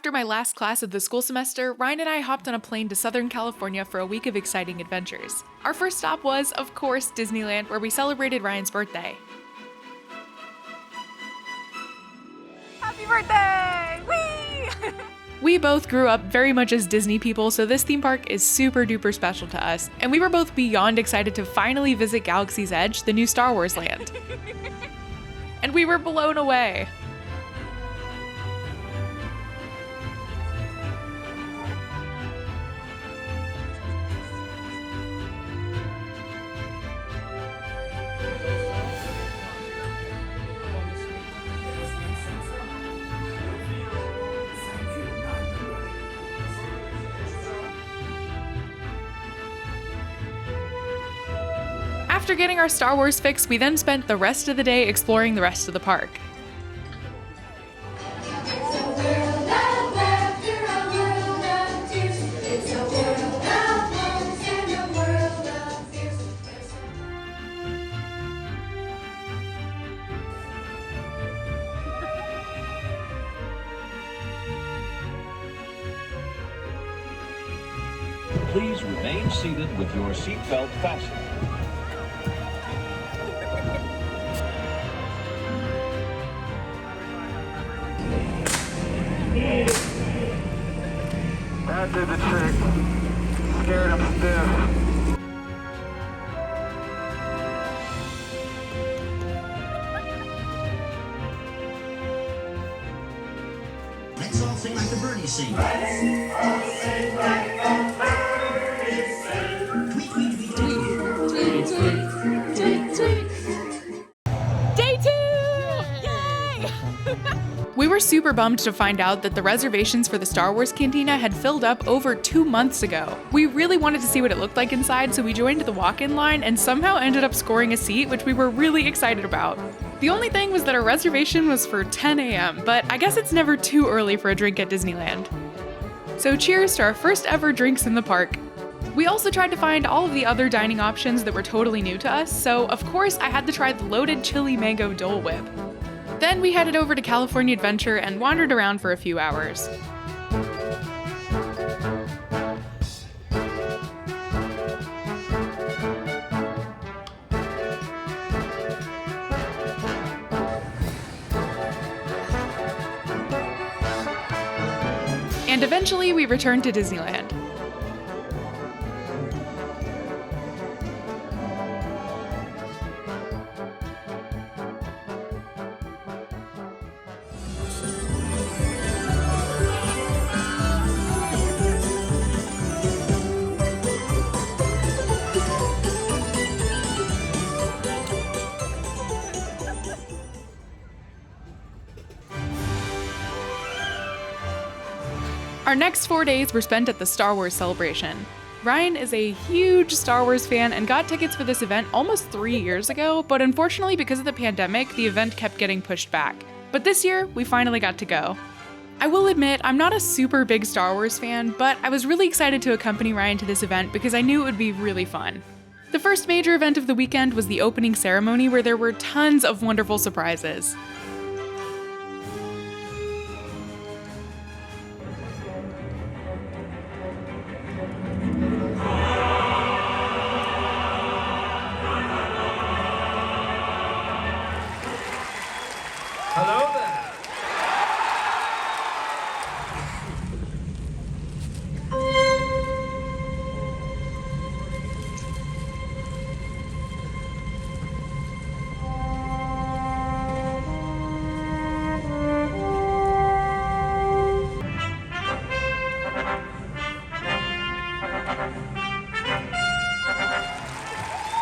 After my last class of the school semester, Ryan and I hopped on a plane to Southern California for a week of exciting adventures. Our first stop was, of course, Disneyland, where we celebrated Ryan's birthday. Happy birthday! Whee! We both grew up very much as Disney people, so this theme park is super duper special to us, and we were both beyond excited to finally visit Galaxy's Edge, the new Star Wars land. And we were blown away. After getting our Star Wars fix, we then spent the rest of the day exploring the rest of the park. Please remain seated with your seatbelt fastened. That did the trick. Scared him stiff. Let's all sing like the birdies sing. Let's all sing like the birdies sing. Tweet, tweet, tweet, tweet. Tweet, tweet, tweet, tweet. Day 2! Yay! We were super bummed to find out that the reservations for the Star Wars Cantina had filled up over 2 months ago. We really wanted to see what it looked like inside, so we joined the walk-in line and somehow ended up scoring a seat, which we were really excited about. The only thing was that our reservation was for 10 a.m., but I guess it's never too early for a drink at Disneyland. So cheers to our first ever drinks in the park. We also tried to find all of the other dining options that were totally new to us, so of course I had to try the loaded chili mango Dole Whip. Then we headed over to California Adventure and wandered around for a few hours. And eventually we returned to Disneyland. Our next 4 days were spent at the Star Wars celebration. Ryan is a huge Star Wars fan and got tickets for this event almost 3 years ago, but unfortunately because of the pandemic, the event kept getting pushed back. But this year, we finally got to go. I will admit, I'm not a super big Star Wars fan, but I was really excited to accompany Ryan to this event because I knew it would be really fun. The first major event of the weekend was the opening ceremony where there were tons of wonderful surprises. Hello there.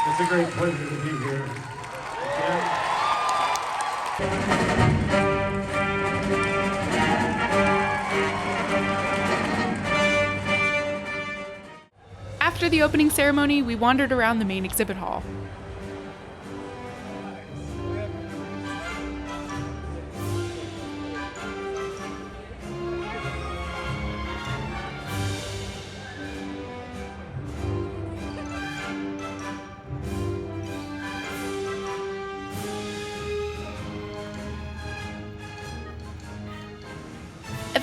It's a great pleasure to be here. After the opening ceremony, we wandered around the main exhibit hall.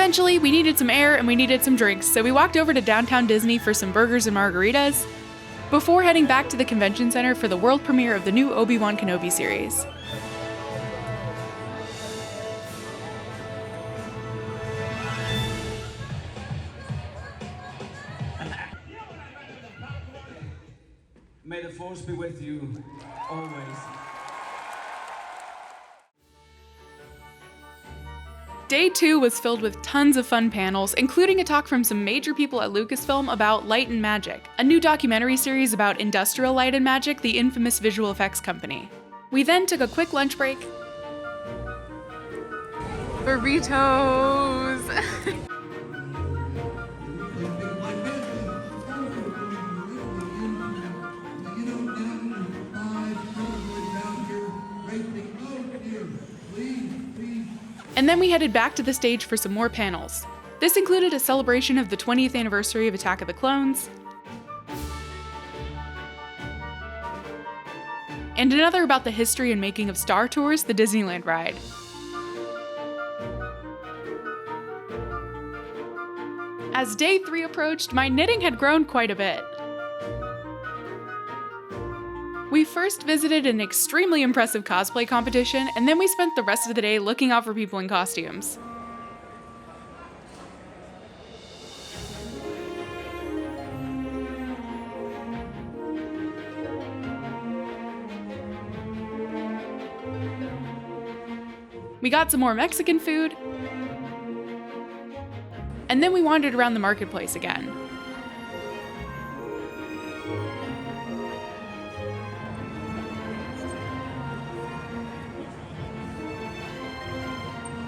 Eventually, we needed some air and we needed some drinks, so we walked over to downtown Disney for some burgers and margaritas, before heading back to the convention center for the world premiere of the new Obi-Wan Kenobi series. May the force be with you always. Day 2 was filled with tons of fun panels, including a talk from some major people at Lucasfilm about Light and Magic, a new documentary series about Industrial Light and Magic, the infamous visual effects company. We then took a quick lunch break. Burritos. And then we headed back to the stage for some more panels. This included a celebration of the 20th anniversary of Attack of the Clones, and another about the history and making of Star Tours, the Disneyland ride. As day 3 approached, my knitting had grown quite a bit. We first visited an extremely impressive cosplay competition, and then we spent the rest of the day looking out for people in costumes. We got some more Mexican food, and then we wandered around the marketplace again.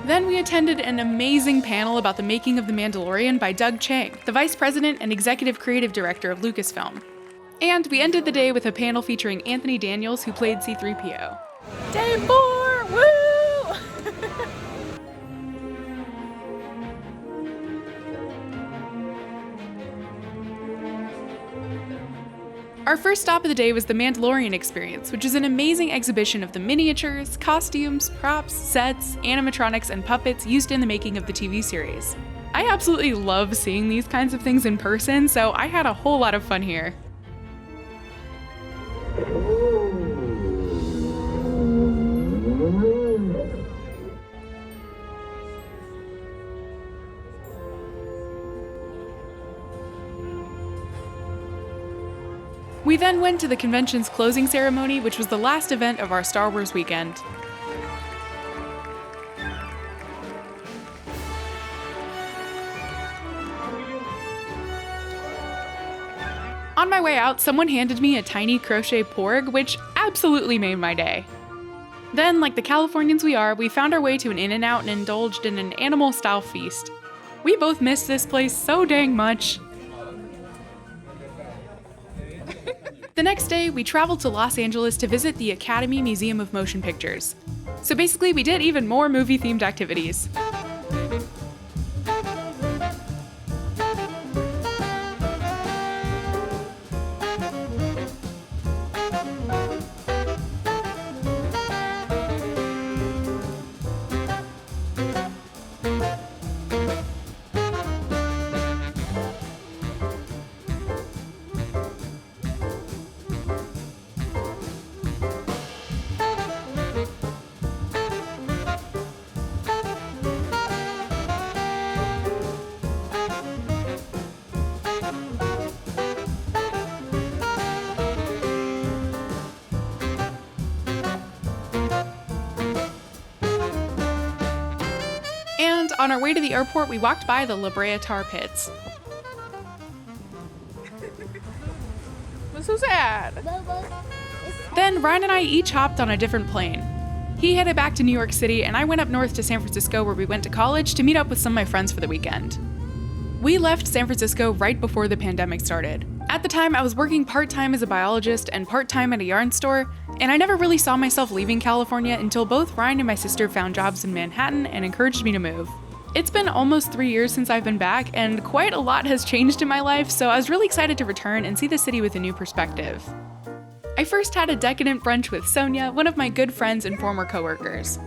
Then we attended an amazing panel about the making of The Mandalorian by Doug Chiang, the Vice President and Executive Creative Director of Lucasfilm. And we ended the day with a panel featuring Anthony Daniels, who played C-3PO. Day 4, woo! Our first stop of the day was the Mandalorian Experience, which is an amazing exhibition of the miniatures, costumes, props, sets, animatronics, and puppets used in the making of the TV series. I absolutely love seeing these kinds of things in person, so I had a whole lot of fun here. We then went to the convention's closing ceremony, which was the last event of our Star Wars weekend. On my way out, someone handed me a tiny crochet porg, which absolutely made my day. Then, like the Californians we are, we found our way to an In-N-Out and indulged in an animal-style feast. We both missed this place so dang much. The next day, we traveled to Los Angeles to visit the Academy Museum of Motion Pictures. So basically, we did even more movie-themed activities. And on our way to the airport, we walked by the La Brea Tar Pits. I'm so sad. Then Ryan and I each hopped on a different plane. He headed back to New York City, and I went up north to San Francisco, where we went to college, to meet up with some of my friends for the weekend. We left San Francisco right before the pandemic started. At the time, I was working part-time as a biologist and part-time at a yarn store, and I never really saw myself leaving California until both Ryan and my sister found jobs in Manhattan and encouraged me to move. It's been almost 3 years since I've been back, and quite a lot has changed in my life, so I was really excited to return and see the city with a new perspective. I first had a decadent brunch with Sonia, one of my good friends and former coworkers.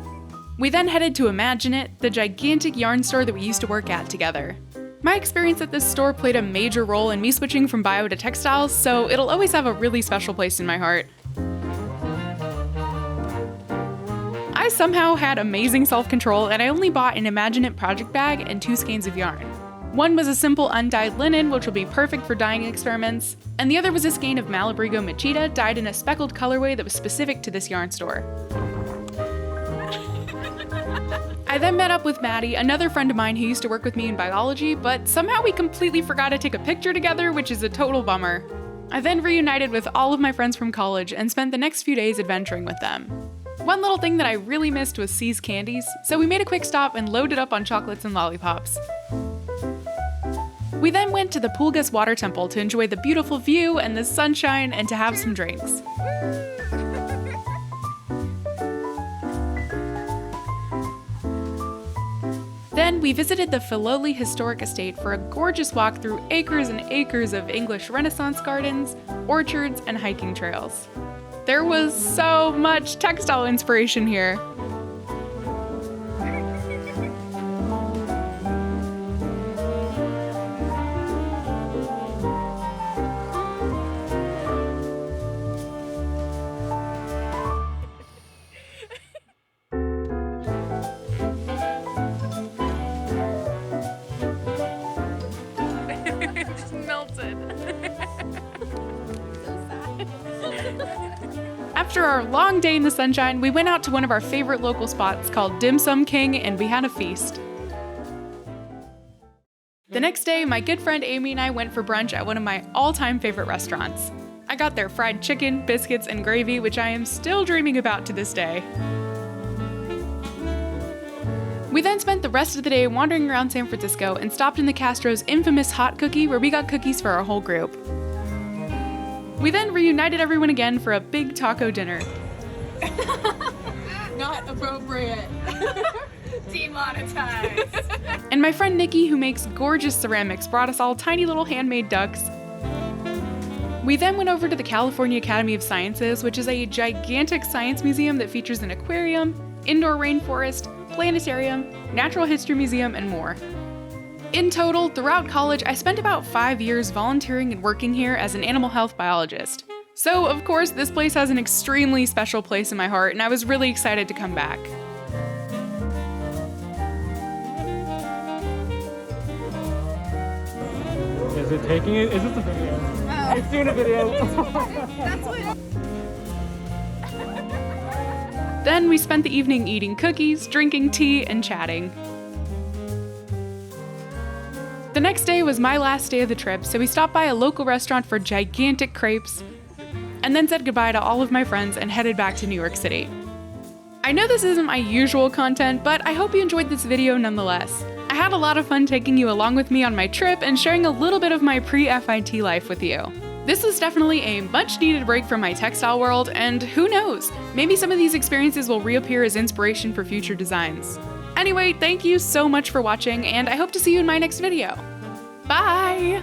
We then headed to Imagine It, the gigantic yarn store that we used to work at together. My experience at this store played a major role in me switching from bio to textiles, so it'll always have a really special place in my heart. I somehow had amazing self-control and I only bought an Imagine It project bag and 2 skeins of yarn. One was a simple undyed linen, which will be perfect for dyeing experiments, and the other was a skein of Malabrigo Machida dyed in a speckled colorway that was specific to this yarn store. I then met up with Maddie, another friend of mine who used to work with me in biology, but somehow we completely forgot to take a picture together, which is a total bummer. I then reunited with all of my friends from college and spent the next few days adventuring with them. One little thing that I really missed was C's candies, so we made a quick stop and loaded up on chocolates and lollipops. We then went to the Pulgas water temple to enjoy the beautiful view and the sunshine and to have some drinks. Then we visited the Filoli Historic Estate for a gorgeous walk through acres and acres of English Renaissance gardens, orchards, and hiking trails. There was so much textile inspiration here. After our long day in the sunshine, we went out to one of our favorite local spots called Dim Sum King and we had a feast. The next day, my good friend Amy and I went for brunch at one of my all-time favorite restaurants. I got their fried chicken, biscuits, and gravy, which I am still dreaming about to this day. We then spent the rest of the day wandering around San Francisco and stopped in the Castro's infamous hot cookie where we got cookies for our whole group. We then reunited everyone again for a big taco dinner. Not appropriate. Demonetized. And my friend Nikki, who makes gorgeous ceramics, brought us all tiny little handmade ducks. We then went over to the California Academy of Sciences, which is a gigantic science museum that features an aquarium, indoor rainforest, planetarium, natural history museum, and more. In total, throughout college, I spent about 5 years volunteering and working here as an animal health biologist. So, of course, this place has an extremely special place in my heart, and I was really excited to come back. Is it taking it? Is this a video? Oh. It's doing a video. That's what. Then we spent the evening eating cookies, drinking tea, and chatting. The next day was my last day of the trip, so we stopped by a local restaurant for gigantic crepes, and then said goodbye to all of my friends and headed back to New York City. I know this isn't my usual content, but I hope you enjoyed this video nonetheless. I had a lot of fun taking you along with me on my trip and sharing a little bit of my pre-FIT life with you. This was definitely a much-needed break from my textile world, and who knows, maybe some of these experiences will reappear as inspiration for future designs. Anyway, thank you so much for watching, and I hope to see you in my next video. Bye!